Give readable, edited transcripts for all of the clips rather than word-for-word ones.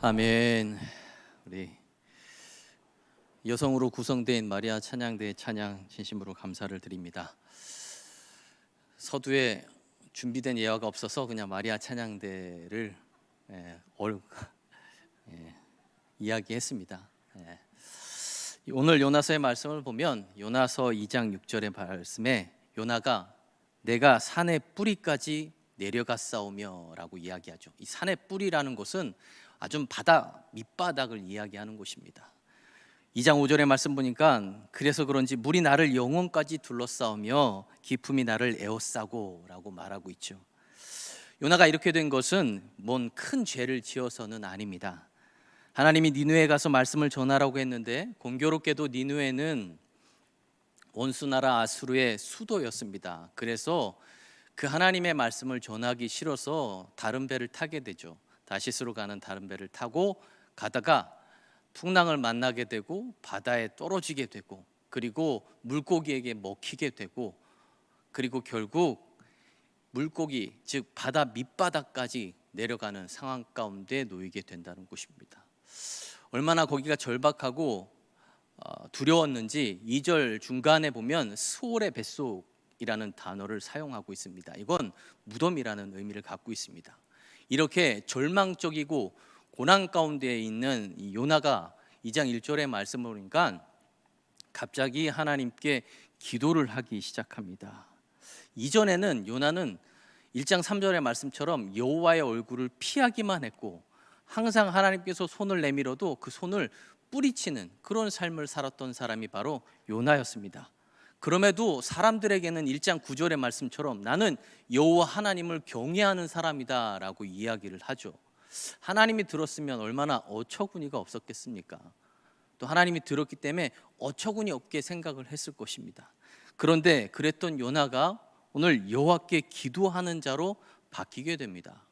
아멘. 우리 여성으로 구성된 마리아 찬양대의 찬양 진심으로 감사를 드립니다. 서두에 준비된 예화가 없어서 그냥 마리아 찬양대를 이야기했습니다. 오늘 요나서의 말씀을 보면 요나서 2장 6절의 말씀에 요나가 내가 산의 뿌리까지 내려갔사오며 라고 이야기하죠. 이 산의 뿌리라는 곳은 아주 바다 밑바닥을 이야기하는 곳입니다. 2장 5절의 말씀 보니까 그래서 그런지 물이 나를 영혼까지 둘러싸우며 기품이 나를 에워싸고 라고 말하고 있죠. 요나가 이렇게 된 것은 뭔 큰 죄를 지어서는 아닙니다. 하나님이 니느웨에 가서 말씀을 전하라고 했는데 공교롭게도 니느웨는 원수나라 아수르의 수도였습니다. 그래서 그 하나님의 말씀을 전하기 싫어서 다른 배를 타게 되죠. 다시스로 가는 다른 배를 타고 가다가 풍랑을 만나게 되고 바다에 떨어지게 되고 그리고 물고기에게 먹히게 되고 그리고 결국 물고기 즉 바다 밑바닥까지 내려가는 상황 가운데 놓이게 된다는 것입니다. 얼마나 거기가 절박하고 두려웠는지 2절 중간에 보면 스올의 뱃속이라는 단어를 사용하고 있습니다. 이건 무덤이라는 의미를 갖고 있습니다. 이렇게 절망적이고 고난 가운데 있는 이 요나가 2장 1절의 말씀을 보니까 갑자기 하나님께 기도를 하기 시작합니다. 이전에는 요나는 1장 3절의 말씀처럼 여호와의 얼굴을 피하기만 했고 항상 하나님께서 손을 내밀어도 그 손을 뿌리치는 그런 삶을 살았던 사람이 바로 요나였습니다. 그럼에도 사람들에게는 1장 9절의 말씀처럼 나는 여호와 하나님을 경외하는 사람이다 라고 이야기를 하죠. 하나님이 들었으면 얼마나 어처구니가 없었겠습니까? 또 하나님이 들었기 때문에 어처구니 없게 생각을 했을 것입니다. 그런데 그랬던 요나가 오늘 여호와께 기도하는 자로 바뀌게 됩니다.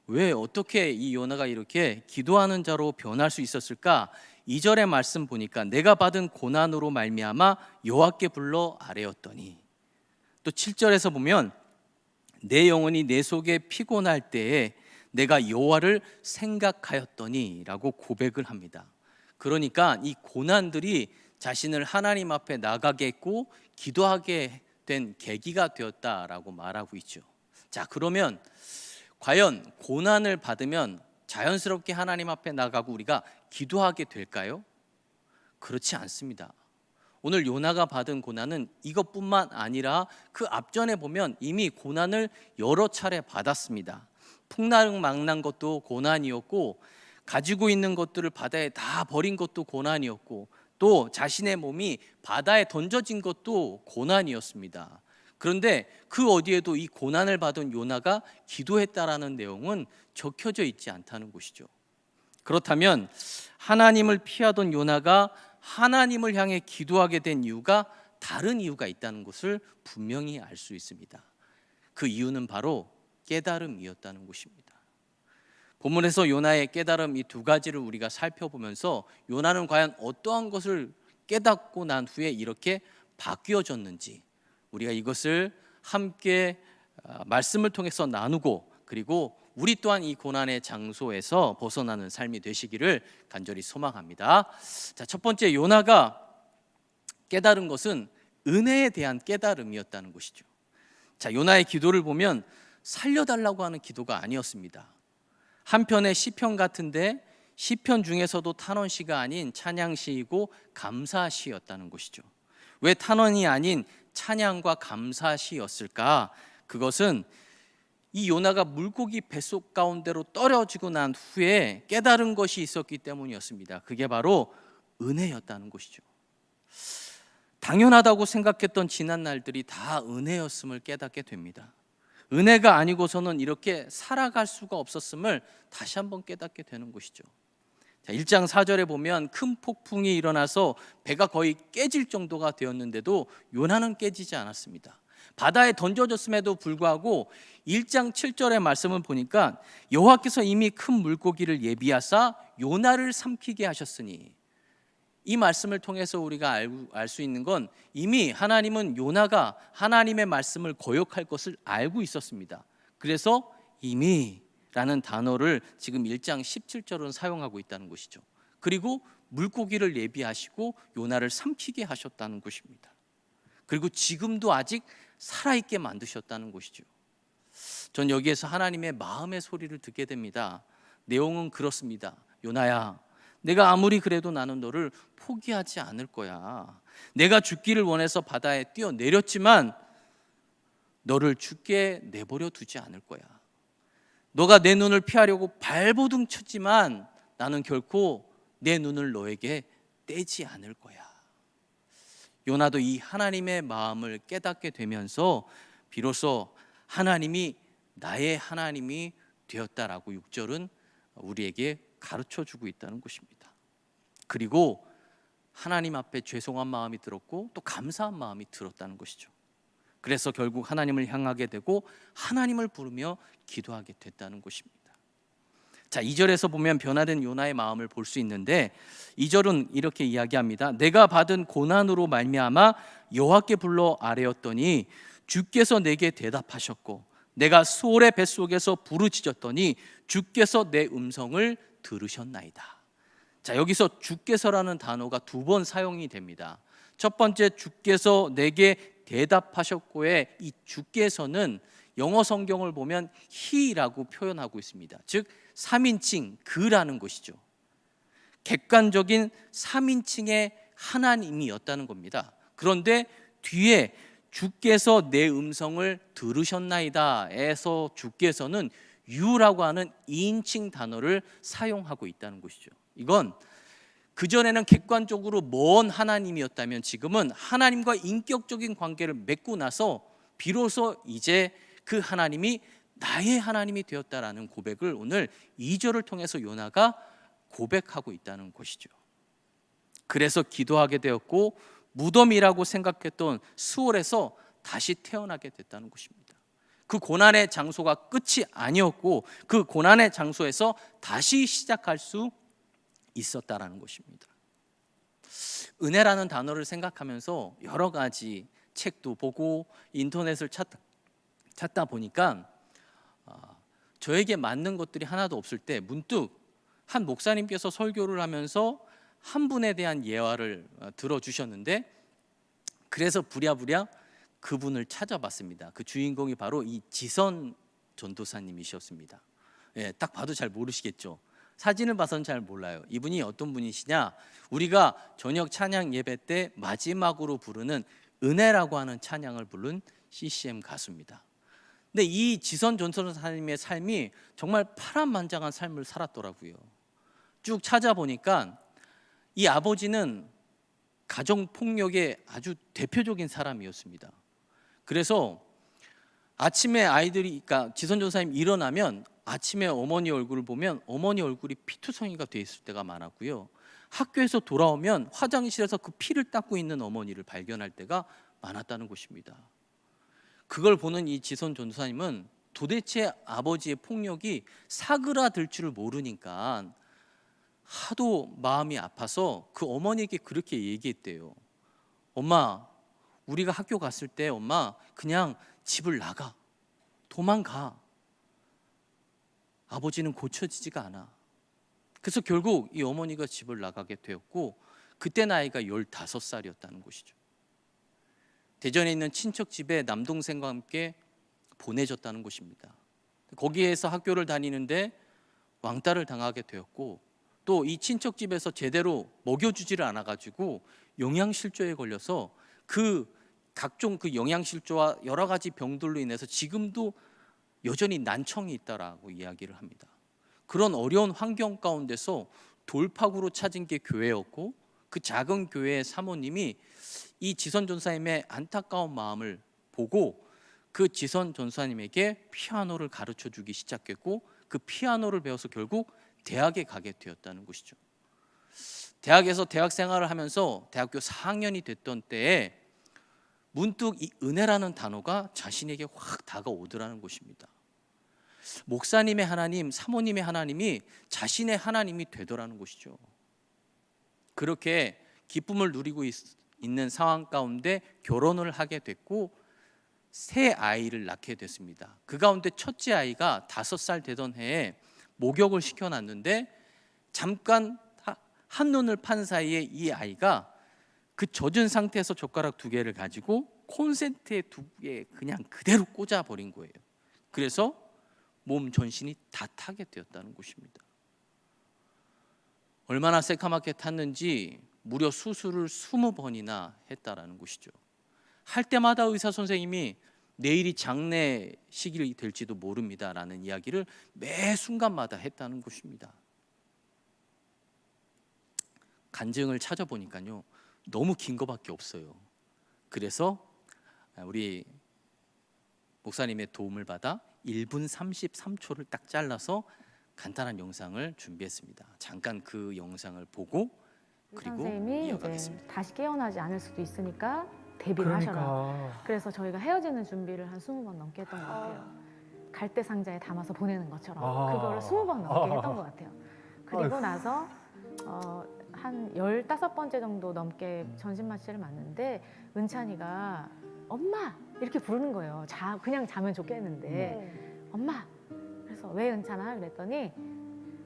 왜 어떻게 이 요나가 이렇게 기도하는 자로 변할 수 있었을까? 2절의 말씀 보니까 내가 받은 고난으로 말미암아 여호와께 불러 아뢰었더니, 또 7절에서 보면 내 영혼이 내 속에 피곤할 때에 내가 여호와를 생각하였더니 라고 고백을 합니다. 그러니까 이 고난들이 자신을 하나님 앞에 나가게 했고 기도하게 된 계기가 되었다라고 말하고 있죠. 자, 그러면 과연 고난을 받으면 자연스럽게 하나님 앞에 나가고 우리가 기도하게 될까요? 그렇지 않습니다. 오늘 요나가 받은 고난은 이것뿐만 아니라 그 앞전에 보면 이미 고난을 여러 차례 받았습니다. 풍랑 망난 것도 고난이었고 가지고 있는 것들을 바다에 다 버린 것도 고난이었고 또 자신의 몸이 바다에 던져진 것도 고난이었습니다. 그런데 그 어디에도 이 고난을 받은 요나가 기도했다라는 내용은 적혀져 있지 않다는 것이죠. 그렇다면 하나님을 피하던 요나가 하나님을 향해 기도하게 된 이유가 다른 이유가 있다는 것을 분명히 알 수 있습니다. 그 이유는 바로 깨달음이었다는 것입니다. 본문에서 요나의 깨달음 이 두 가지를 우리가 살펴보면서 요나는 과연 어떠한 것을 깨닫고 난 후에 이렇게 바뀌어졌는지 우리가 이것을 함께 말씀을 통해서 나누고 그리고 우리 또한 이 고난의 장소에서 벗어나는 삶이 되시기를 간절히 소망합니다. 자, 첫 번째 요나가 깨달은 것은 은혜에 대한 깨달음이었다는 것이죠. 자, 요나의 기도를 보면 살려달라고 하는 기도가 아니었습니다. 한편의 시편 같은데 시편 중에서도 탄원시가 아닌 찬양시이고 감사시였다는 것이죠. 왜 탄원이 아닌 찬양과 감사시였을까? 그것은 이 요나가 물고기 뱃속 가운데로 떨어지고 난 후에 깨달은 것이 있었기 때문이었습니다. 그게 바로 은혜였다는 것이죠. 당연하다고 생각했던 지난 날들이 다 은혜였음을 깨닫게 됩니다. 은혜가 아니고서는 이렇게 살아갈 수가 없었음을 다시 한번 깨닫게 되는 것이죠. 자, 1장 4절에 보면 큰 폭풍이 일어나서 배가 거의 깨질 정도가 되었는데도 요나는 깨지지 않았습니다. 바다에 던져졌음에도 불구하고 1장 7절의 말씀을 보니까 여호와께서 이미 큰 물고기를 예비하사 요나를 삼키게 하셨으니, 이 말씀을 통해서 우리가 알 수 있는 건 이미 하나님은 요나가 하나님의 말씀을 거역할 것을 알고 있었습니다. 그래서 이미 라는 단어를 지금 1장 17절은 사용하고 있다는 것이죠. 그리고 물고기를 예비하시고 요나를 삼키게 하셨다는 것입니다. 그리고 지금도 아직 살아있게 만드셨다는 것이죠. 전 여기에서 하나님의 마음의 소리를 듣게 됩니다. 내용은 그렇습니다. 요나야, 내가 아무리 그래도 나는 너를 포기하지 않을 거야. 내가 죽기를 원해서 바다에 뛰어내렸지만 너를 죽게 내버려 두지 않을 거야. 너가 내 눈을 피하려고 발버둥 쳤지만 나는 결코 내 눈을 너에게 떼지 않을 거야. 요나도 이 하나님의 마음을 깨닫게 되면서 비로소 하나님이 나의 하나님이 되었다라고 6절은 우리에게 가르쳐 주고 있다는 것입니다. 그리고 하나님 앞에 죄송한 마음이 들었고 또 감사한 마음이 들었다는 것이죠. 그래서 결국 하나님을 향하게 되고 하나님을 부르며 기도하게 됐다는 것입니다. 자, 2절에서 보면 변화된 요나의 마음을 볼 수 있는데 2절은 이렇게 이야기합니다. 내가 받은 고난으로 말미암아 여호와께 불러 아뢰었더니 주께서 내게 대답하셨고 내가 수월의 뱃속에서 부르짖었더니 주께서 내 음성을 들으셨나이다. 자, 여기서 주께서라는 단어가 2번 사용이 됩니다. 첫 번째 주께서 내게 대답하셨고의 이 주께서는 영어 성경을 보면 he라고 표현하고 있습니다. 즉 3인칭 그라는 것이죠. 객관적인 3인칭의 하나님이었다는 겁니다. 그런데 뒤에 주께서 내 음성을 들으셨나이다에서 주께서는 you라고 하는 2인칭 단어를 사용하고 있다는 것이죠. 이건 그전에는 객관적으로 먼 하나님이었다면 지금은 하나님과 인격적인 관계를 맺고 나서 비로소 이제 그 하나님이 나의 하나님이 되었다라는 고백을 오늘 2절을 통해서 요나가 고백하고 있다는 것이죠. 그래서 기도하게 되었고 무덤이라고 생각했던 수월에서 다시 태어나게 됐다는 것입니다. 그 고난의 장소가 끝이 아니었고 그 고난의 장소에서 다시 시작할 수 있었다라는 것입니다. 은혜라는 단어를 생각하면서 여러 가지 책도 보고 인터넷을 찾다 보니까 저에게 맞는 것들이 하나도 없을 때 문득 한 목사님께서 설교를 하면서 한 분에 대한 예화를 들어주셨는데 그래서 부랴부랴 그분을 찾아봤습니다. 그 주인공이 바로 이 지선 전도사님이셨습니다. 예, 딱 봐도 잘 모르시겠죠. 사진을 봐서는 잘 몰라요. 이분이 어떤 분이시냐, 우리가 저녁 찬양 예배 때 마지막으로 부르는 은혜라고 하는 찬양을 부른 CCM 가수입니다. 근데 이 지선 전도사님의 삶이 정말 파란만장한 삶을 살았더라고요. 쭉 찾아보니까 이 아버지는 가정폭력의 아주 대표적인 사람이었습니다. 그래서 아침에 아이들이, 그러니까 지선 전도사님 일어나면 아침에 어머니 얼굴을 보면 어머니 얼굴이 피투성이가 돼 있을 때가 많았고요. 학교에서 돌아오면 화장실에서 그 피를 닦고 있는 어머니를 발견할 때가 많았다는 것입니다. 그걸 보는 이 지선 전도사님은 도대체 아버지의 폭력이 사그라들 줄을 모르니까 하도 마음이 아파서 그 어머니에게 그렇게 얘기했대요. 엄마, 우리가 학교 갔을 때 엄마 그냥 집을 나가, 도망가. 아버지는 고쳐지지가 않아. 그래서 결국 이 어머니가 집을 나가게 되었고 그때 나이가 15살이었다는 것이죠. 대전에 있는 친척 집에 남동생과 함께 보내졌다는 것입니다. 거기에서 학교를 다니는데 왕따를 당하게 되었고 또 이 친척 집에서 제대로 먹여주지를 않아가지고 영양실조에 걸려서 그 각종 그 영양실조와 여러 가지 병들로 인해서 지금도 여전히 난청이 있다라고 이야기를 합니다. 그런 어려운 환경 가운데서 돌파구로 찾은 게 교회였고 그 작은 교회의 사모님이 이 지선 전사님의 안타까운 마음을 보고 그 지선 전사님에게 피아노를 가르쳐 주기 시작했고 그 피아노를 배워서 결국 대학에 가게 되었다는 것이죠. 대학에서 대학 생활을 하면서 대학교 4학년이 됐던 때에 문득 이 은혜라는 단어가 자신에게 확 다가오더라는 것입니다. 목사님의 하나님, 사모님의 하나님이 자신의 하나님이 되더라는 것이죠. 그렇게 기쁨을 누리고 있는 상황 가운데 결혼을 하게 됐고 세 아이를 낳게 됐습니다. 그 가운데 첫째 아이가 5살 되던 해에 목욕을 시켜놨는데 잠깐 한눈을 판 사이에 이 아이가 그 젖은 상태에서 젓가락 2개를 가지고 콘센트에 2개 그냥 그대로 꽂아버린 거예요. 그래서 몸 전신이 다 타게 되었다는 것입니다. 얼마나 새카맣게 탔는지 무려 수술을 20번이나 했다라는 것이죠. 할 때마다 의사 선생님이 내일이 장례식이 될지도 모릅니다라는 이야기를 매 순간마다 했다는 것입니다. 간증을 찾아보니까요, 너무 긴 거밖에 없어요. 그래서 우리 목사님의 도움을 받아 1분 33초를 딱 잘라서 간단한 영상을 준비했습니다. 잠깐 그 영상을 보고 그리고 선생님이 이어가겠습니다. 이제 다시 깨어나지 않을 수도 있으니까 대비를 하셔라. 그래서 저희가 헤어지는 준비를 한 20번 넘게 했던 것 같아요. 갈대 상자에 담아서 보내는 것처럼 그거를 20번 넘게 했던 것 같아요. 그리고 나서 한 15번째 정도 넘게 전신 마취를 맞는데 은찬이가 엄마 이렇게 부르는 거예요. 그냥 자면 좋겠는데 엄마. 그래서 왜 은찬아? 그랬더니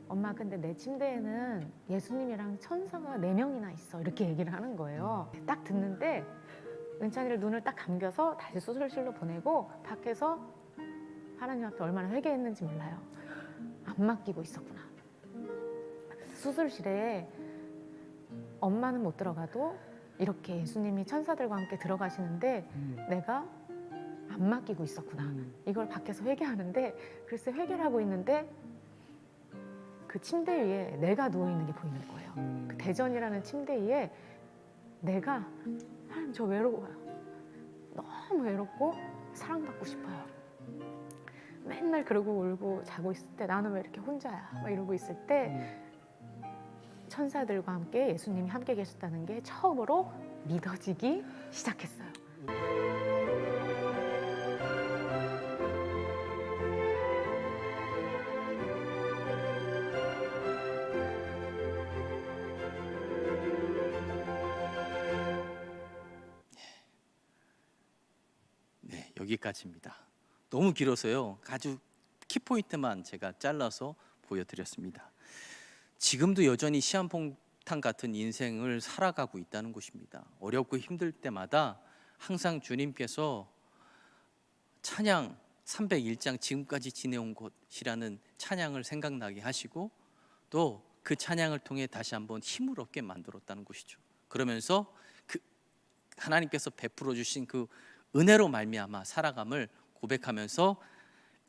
엄마 근데 내 침대에는 예수님이랑 천사가 4명이나 있어 이렇게 얘기를 하는 거예요. 딱 듣는데 은찬이를 눈을 딱 감겨서 다시 수술실로 보내고 밖에서 하나님 앞에 얼마나 회개했는지 몰라요. 안 맡기고 있었구나. 수술실에 엄마는 못 들어가도 이렇게 예수님이 천사들과 함께 들어가시는데 내가 안 맡기고 있었구나. 이걸 밖에서 회개하는데 글쎄 회개를 하고 있는데 그 침대 위에 내가 누워있는 게 보이는 거예요. 그 대전이라는 침대 위에 내가 하나님 저 외로워요. 너무 외롭고 사랑받고 싶어요. 맨날 그러고 울고 자고 있을 때 나는 왜 이렇게 혼자야 막 이러고 있을 때 천사들과 함께 예수님이 함께 계셨다는 게 처음으로 믿어지기 시작했어요. 네, 여기까지입니다. 너무 길어서요. 아주 키포인트만 제가 잘라서 보여드렸습니다. 지금도 여전히 시한폭탄 같은 인생을 살아가고 있다는 것입니다. 어렵고 힘들 때마다 항상 주님께서 찬양 301장 지금까지 지내온 곳이라는 찬양을 생각나게 하시고 또 그 찬양을 통해 다시 한번 힘을 얻게 만들었다는 것이죠. 그러면서 그 하나님께서 베풀어 주신 그 은혜로 말미암아 살아감을 고백하면서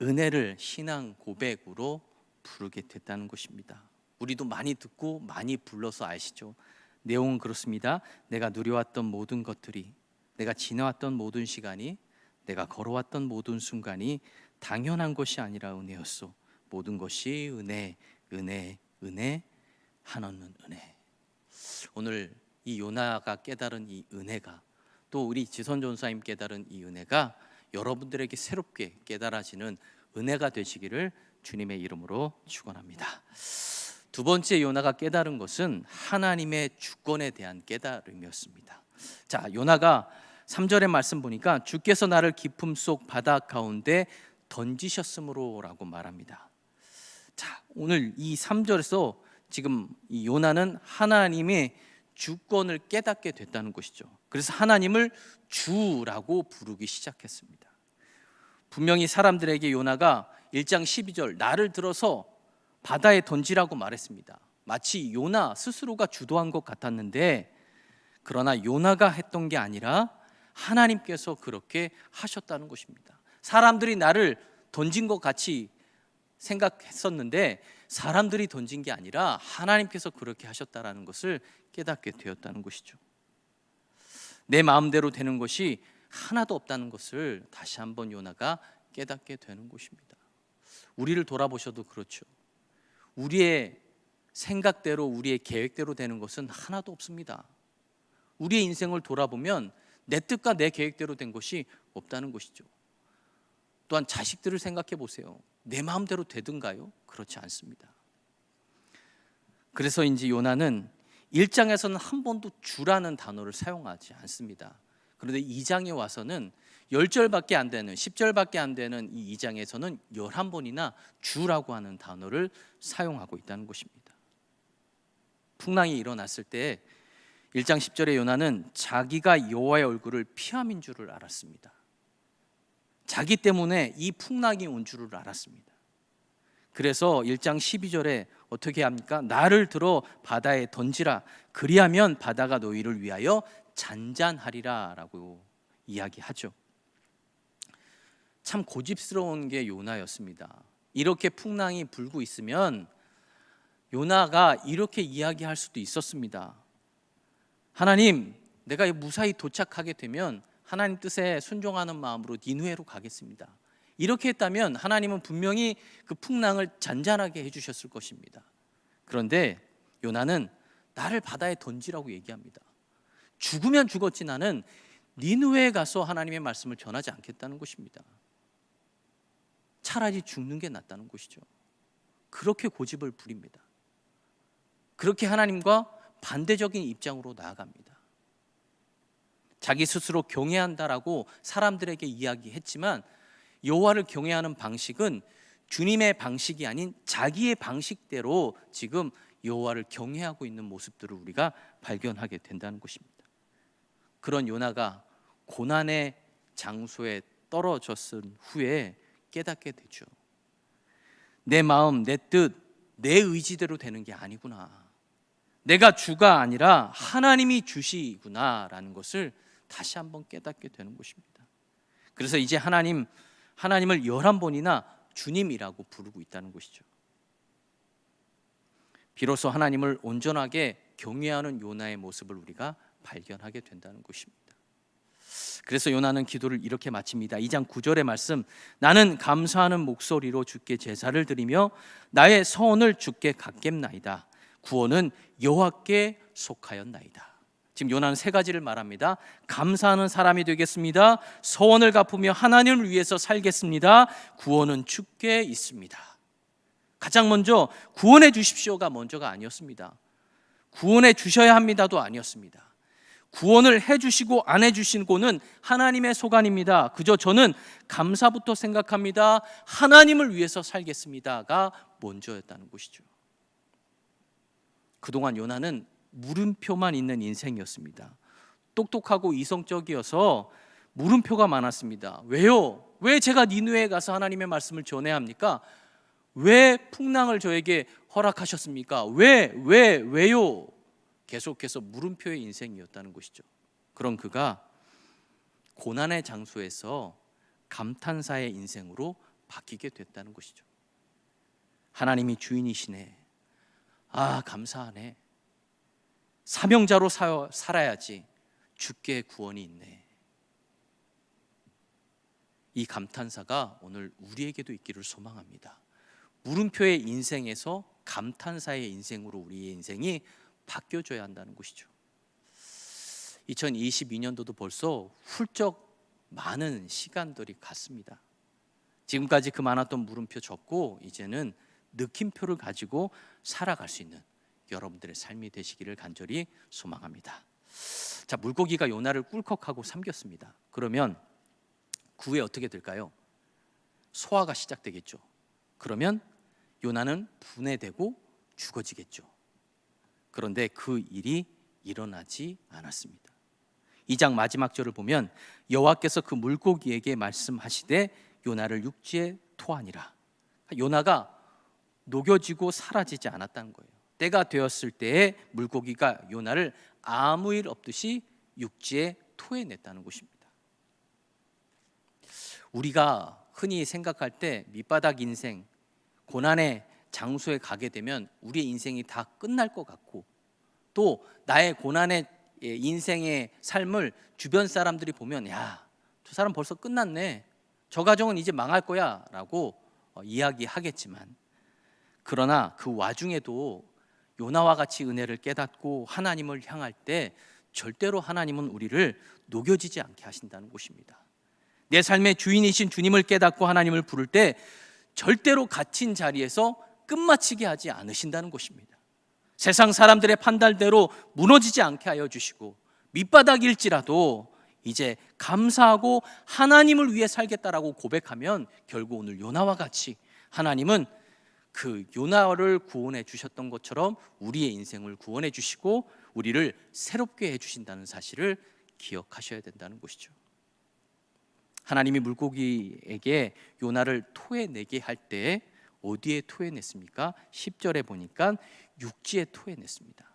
은혜를 신앙 고백으로 부르게 됐다는 것입니다. 우리도 많이 듣고 많이 불러서 아시죠? 내용은 그렇습니다. 내가 누려왔던 모든 것들이, 내가 지나왔던 모든 시간이, 내가 걸어왔던 모든 순간이 당연한 것이 아니라 은혜였소. 모든 것이 은혜, 은혜, 은혜, 한없는 은혜. 오늘 이 요나가 깨달은 이 은혜가 또 우리 지선 전사님 깨달은 이 은혜가 여러분들에게 새롭게 깨달아지는 은혜가 되시기를 주님의 이름으로 축원합니다. 두 번째 요나가 깨달은 것은 하나님의 주권에 대한 깨달음이었습니다. 자, 요나가 3절의 말씀 보니까 주께서 나를 깊음 속 바다 가운데 던지셨으므로라고 말합니다. 자, 오늘 이 3절에서 지금 이 요나는 하나님의 주권을 깨닫게 됐다는 것이죠. 그래서 하나님을 주라고 부르기 시작했습니다. 분명히 사람들에게 요나가 1장 12절 나를 들어서 바다에 던지라고 말했습니다. 마치 요나 스스로가 주도한 것 같았는데 그러나 요나가 했던 게 아니라 하나님께서 그렇게 하셨다는 것입니다. 사람들이 나를 던진 것 같이 생각했었는데 사람들이 던진 게 아니라 하나님께서 그렇게 하셨다는 것을 깨닫게 되었다는 것이죠. 내 마음대로 되는 것이 하나도 없다는 것을 다시 한번 요나가 깨닫게 되는 것입니다. 우리를 돌아보셔도 그렇죠. 우리의 생각대로 우리의 계획대로 되는 것은 하나도 없습니다. 우리의 인생을 돌아보면 내 뜻과 내 계획대로 된 것이 없다는 것이죠. 또한 자식들을 생각해 보세요. 내 마음대로 되든가요? 그렇지 않습니다. 그래서인지 요나는 1장에서는 한 번도 주라는 단어를 사용하지 않습니다. 그런데 2장에 와서는 10절밖에 안 되는 10절밖에 안 되는 이 2장에서는 11번이나 주라고 하는 단어를 사용하고 있다는 것입니다. 풍랑이 일어났을 때 1장 10절의 요나는 자기가 여호와의 얼굴을 피함인 줄을 알았습니다. 자기 때문에 이 풍랑이 온 줄을 알았습니다. 그래서 1장 12절에 어떻게 합니까? 나를 들어 바다에 던지라. 그리하면 바다가 너희를 위하여 잔잔하리라 라고 이야기하죠. 참 고집스러운 게 요나였습니다. 이렇게 풍랑이 불고 있으면 요나가 이렇게 이야기할 수도 있었습니다. 하나님, 내가 무사히 도착하게 되면 하나님 뜻에 순종하는 마음으로 니느웨로 가겠습니다. 이렇게 했다면 하나님은 분명히 그 풍랑을 잔잔하게 해주셨을 것입니다. 그런데 요나는 나를 바다에 던지라고 얘기합니다. 죽으면 죽었지 나는 니느웨에 가서 하나님의 말씀을 전하지 않겠다는 것입니다. 차라리 죽는 게 낫다는 것이죠. 그렇게 고집을 부립니다. 그렇게 하나님과 반대적인 입장으로 나아갑니다. 자기 스스로 경외한다라고 사람들에게 이야기했지만 여호와를 경외하는 방식은 주님의 방식이 아닌 자기의 방식대로 지금 여호와를 경외하고 있는 모습들을 우리가 발견하게 된다는 것입니다. 그런 요나가 고난의 장소에 떨어졌을 후에 깨닫게 되죠. 내 마음, 내 뜻, 내 의지대로 되는 게 아니구나. 내가 주가 아니라 하나님이 주시구나 라는 것을 다시 한번 깨닫게 되는 것입니다. 그래서 이제 하나님을 11번이나 주님이라고 부르고 있다는 것이죠. 비로소 하나님을 온전하게 경외하는 요나의 모습을 우리가 발견하게 된다는 것입니다. 그래서 요나는 기도를 이렇게 마칩니다. 2장 9절의 말씀, 나는 감사하는 목소리로 주께 제사를 드리며 나의 서원을 주께 갚겠나이다. 구원은 여호와께 속하였나이다. 지금 요나는 세 가지를 말합니다. 감사하는 사람이 되겠습니다. 서원을 갚으며 하나님을 위해서 살겠습니다. 구원은 주께 있습니다. 가장 먼저 구원해 주십시오가 먼저가 아니었습니다. 구원해 주셔야 합니다도 아니었습니다. 구원을 해주시고 안 해주시고는 하나님의 소관입니다. 그저 저는 감사부터 생각합니다. 하나님을 위해서 살겠습니다가 먼저였다는 것이죠. 그동안 요나는 물음표만 있는 인생이었습니다. 똑똑하고 이성적이어서 물음표가 많았습니다. 왜요? 왜 제가 니느웨에 가서 하나님의 말씀을 전해야 합니까? 왜 풍랑을 저에게 허락하셨습니까? 왜요? 계속해서 물음표의 인생이었다는 것이죠. 그런 그가 고난의 장소에서 감탄사의 인생으로 바뀌게 됐다는 것이죠. 하나님이 주인이시네. 아, 감사하네. 사명자로 살아야지 주께 구원이 있네. 이 감탄사가 오늘 우리에게도 있기를 소망합니다. 물음표의 인생에서 감탄사의 인생으로 우리의 인생이 바뀌어져야 한다는 것이죠. 2022년도도 벌써 훌쩍 많은 시간들이 갔습니다. 지금까지 그 많았던 물음표 접고 이제는 느낌표를 가지고 살아갈 수 있는 여러분들의 삶이 되시기를 간절히 소망합니다. 자, 물고기가 요나를 꿀꺽하고 삼켰습니다. 그러면 그 후에 어떻게 될까요? 소화가 시작되겠죠. 그러면 요나는 분해되고 죽어지겠죠. 그런데 그 일이 일어나지 않았습니다. 2장 마지막 절을 보면 여호와께서 그 물고기에게 말씀하시되 요나를 육지에 토하니라. 요나가 녹여지고 사라지지 않았다는 거예요. 때가 되었을 때에 물고기가 요나를 아무 일 없듯이 육지에 토해냈다는 것입니다. 우리가 흔히 생각할 때 밑바닥 인생, 고난의 장소에 가게 되면 우리의 인생이 다 끝날 것 같고 또 나의 고난의 인생의 삶을 주변 사람들이 보면 야, 저 사람 벌써 끝났네. 저 가정은 이제 망할 거야 라고 이야기하겠지만 그러나 그 와중에도 요나와 같이 은혜를 깨닫고 하나님을 향할 때 절대로 하나님은 우리를 녹여지지 않게 하신다는 것입니다. 내 삶의 주인이신 주님을 깨닫고 하나님을 부를 때 절대로 갇힌 자리에서 끝마치게 하지 않으신다는 것입니다. 세상 사람들의 판단대로 무너지지 않게 하여 주시고 밑바닥일지라도 이제 감사하고 하나님을 위해 살겠다라고 고백하면 결국 오늘 요나와 같이 하나님은 그 요나를 구원해 주셨던 것처럼 우리의 인생을 구원해 주시고 우리를 새롭게 해 주신다는 사실을 기억하셔야 된다는 것이죠. 하나님이 물고기에게 요나를 토해내게 할 때 어디에 토해냈습니까? 10절에 보니까 육지에 토해냈습니다.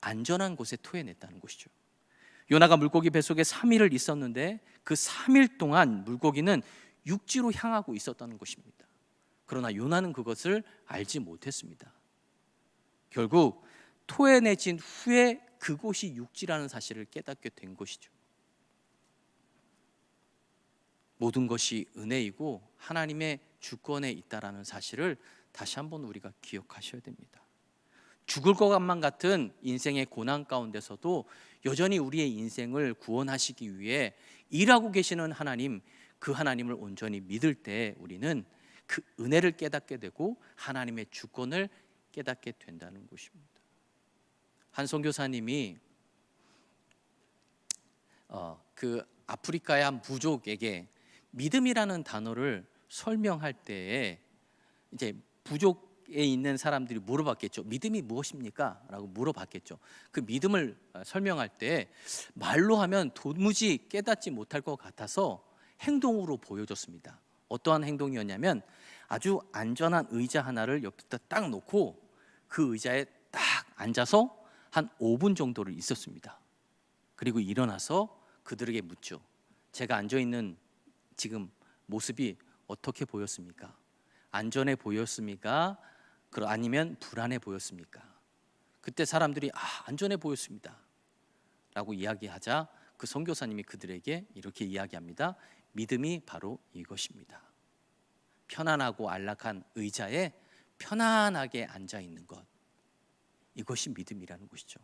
안전한 곳에 토해냈다는 것이죠. 요나가 물고기 뱃속에 3일을 있었는데 그 3일 동안 물고기는 육지로 향하고 있었다는 것입니다. 그러나 요나는 그것을 알지 못했습니다. 결국 토해내진 후에 그곳이 육지라는 사실을 깨닫게 된 것이죠. 모든 것이 은혜이고 하나님의 주권에 있다라는 사실을 다시 한번 우리가 기억하셔야 됩니다. 죽을 것만 같은 인생의 고난 가운데서도 여전히 우리의 인생을 구원하시기 위해 일하고 계시는 하나님, 그 하나님을 온전히 믿을 때 우리는 그 은혜를 깨닫게 되고 하나님의 주권을 깨닫게 된다는 것입니다. 한 선교사님이 그 아프리카의 한 부족에게 믿음이라는 단어를 설명할 때에 이제 부족에 있는 사람들이 물어봤겠죠. 믿음이 무엇입니까? 라고 물어봤겠죠. 그 믿음을 설명할 때 말로 하면 도무지 깨닫지 못할 것 같아서 행동으로 보여줬습니다. 어떠한 행동이었냐면 아주 안전한 의자 하나를 옆에다 딱 놓고 그 의자에 딱 앉아서 한 5분 정도를 있었습니다. 그리고 일어나서 그들에게 묻죠. 제가 앉아있는 지금 모습이 어떻게 보였습니까? 안전해 보였습니까? 아니면 불안해 보였습니까? 그때 사람들이 안전해 보였습니다 라고 이야기하자 그 선교사님이 그들에게 이렇게 이야기합니다. 믿음이 바로 이것입니다. 편안하고 안락한 의자에 편안하게 앉아있는 것, 이것이 믿음이라는 것이죠.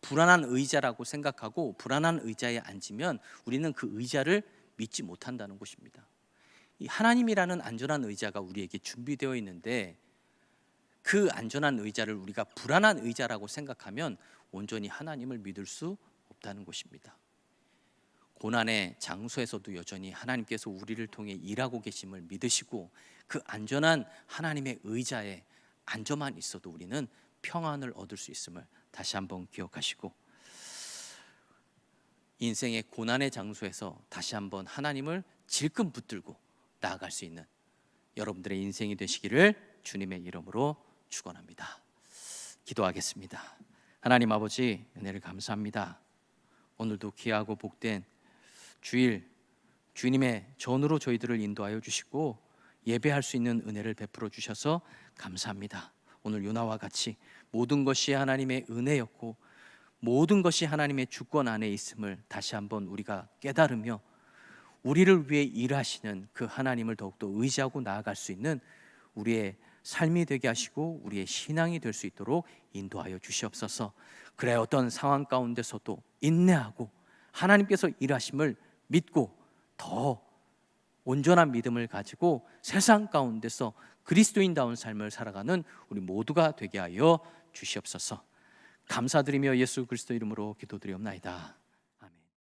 불안한 의자라고 생각하고 불안한 의자에 앉으면 우리는 그 의자를 믿지 못한다는 것입니다. 이 하나님이라는 안전한 의자가 우리에게 준비되어 있는데 그 안전한 의자를 우리가 불안한 의자라고 생각하면 온전히 하나님을 믿을 수 없다는 것입니다. 고난의 장소에서도 여전히 하나님께서 우리를 통해 일하고 계심을 믿으시고 그 안전한 하나님의 의자에 앉아만 있어도 우리는 평안을 얻을 수 있음을 다시 한번 기억하시고 인생의 고난의 장소에서 다시 한번 하나님을 질끈 붙들고 나아갈 수 있는 여러분들의 인생이 되시기를 주님의 이름으로 축원합니다. 기도하겠습니다. 하나님 아버지, 은혜를 감사합니다. 오늘도 귀하고 복된 주일, 주님의 전으로 저희들을 인도하여 주시고 예배할 수 있는 은혜를 베풀어 주셔서 감사합니다. 오늘 요나와 같이 모든 것이 하나님의 은혜였고 모든 것이 하나님의 주권 안에 있음을 다시 한번 우리가 깨달으며 우리를 위해 일하시는 그 하나님을 더욱더 의지하고 나아갈 수 있는 우리의 삶이 되게 하시고 우리의 신앙이 될 수 있도록 인도하여 주시옵소서. 그래 어떤 상황 가운데서도 인내하고 하나님께서 일하심을 믿고 더 온전한 믿음을 가지고 세상 가운데서 그리스도인다운 삶을 살아가는 우리 모두가 되게 하여 주시옵소서. 감사드리며 예수 그리스도 이름으로 기도드리옵나이다.